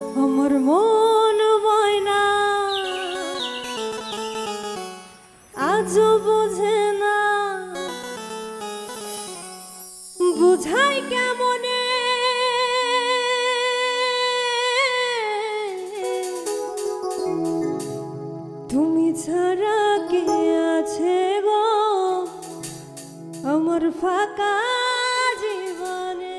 আমার মন বয়না আজও বোঝে না, বুঝাই কেমনে তুমি ছাড়া কে আছে গো আমার ফাঁকা জীবনে।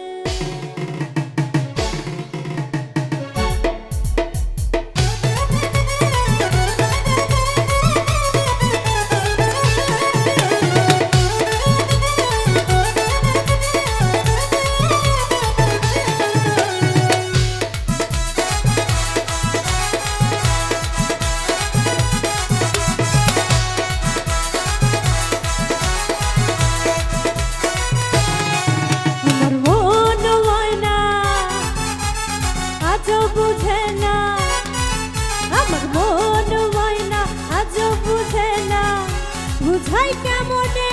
বুঝাই কেমনে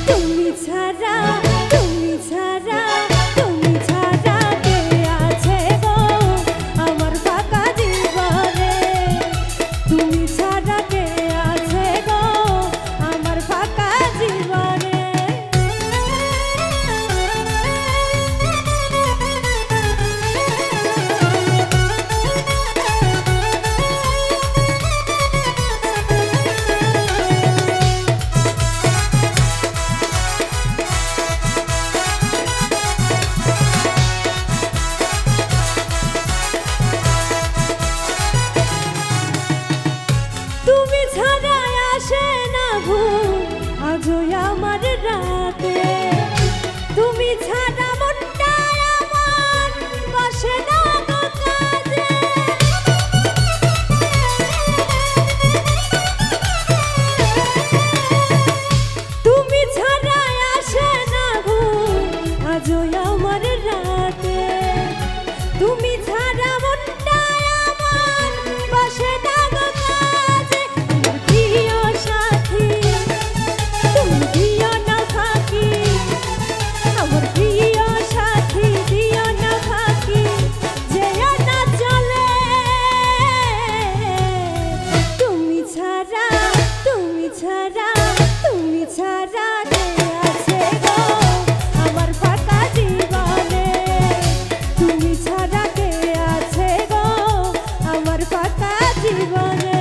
তুমি ছাড়া তুমি ছাড়া তুমি ছাড়া কে আছে গো আমার ফাঁকা জীবনে। তুমি ছাড়া কে আছে গো আমার ফাঁকা জীবনে। তুমি ছাড়া আসে না ঘুম আজও আমার রাতে, তুমি ছাড়া মনটা আমার বসে না গো কাজে। তুমি ছাড়া আসে না ঘুম আজও আমার রাতে, তুমি ছাড়া মনটা আমার বসে না গো কাজে। প্রিয় সাথী তুমি দিও না ফাঁকি, আমার প্রিয় সাথী দিও না ফাঁকি, যেও না চলে। তুমি ছাড়া তুমি ছাড়া তুমি ছাড়া কে আছে গো আমার ফাঁকা জীবনে। তুমি ছাড়া কে আছে গো আমার ফাঁকা জীবনে।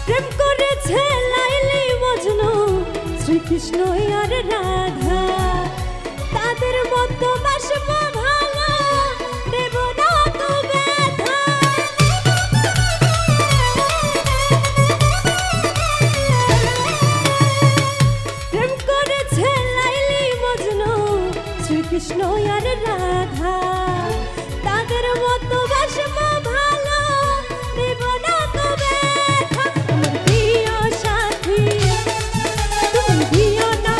প্রেম করেছে লাইলি মজনু শ্রীকৃষ্ণ আর রাধা, তাদের মতো বাসব ভালো দেব না তো ব্যথা। প্রেম করেছে লাইলি মজনু শ্রীকৃষ্ণ আর রাধা, তাদের মতো বাসব ভালো দেব না তো ব্যথা। আমার প্রিয় সাথী তুমি দিও না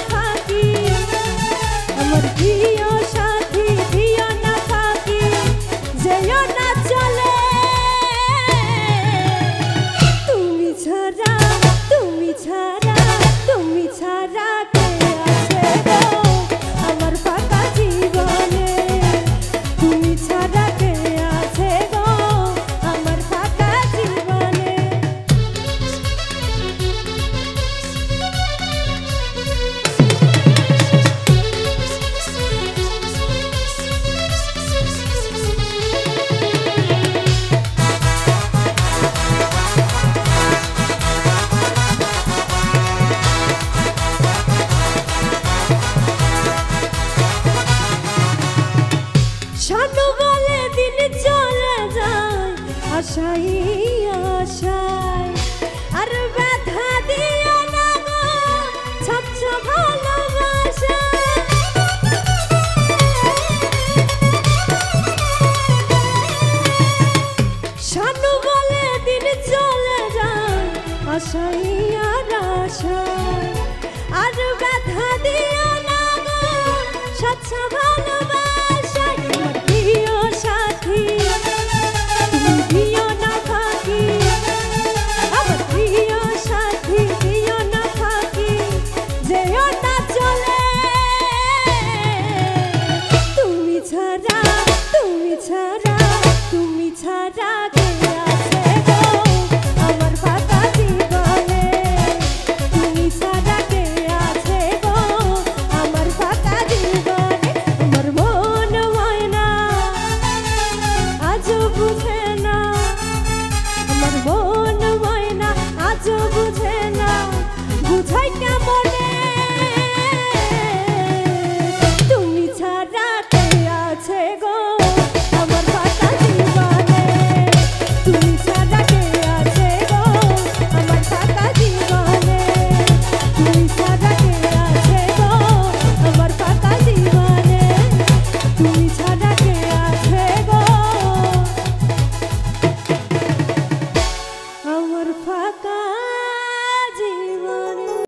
আশাইয়ার আশায় আর ব্যথা দিও না গো, স্বচ্ছ ভালো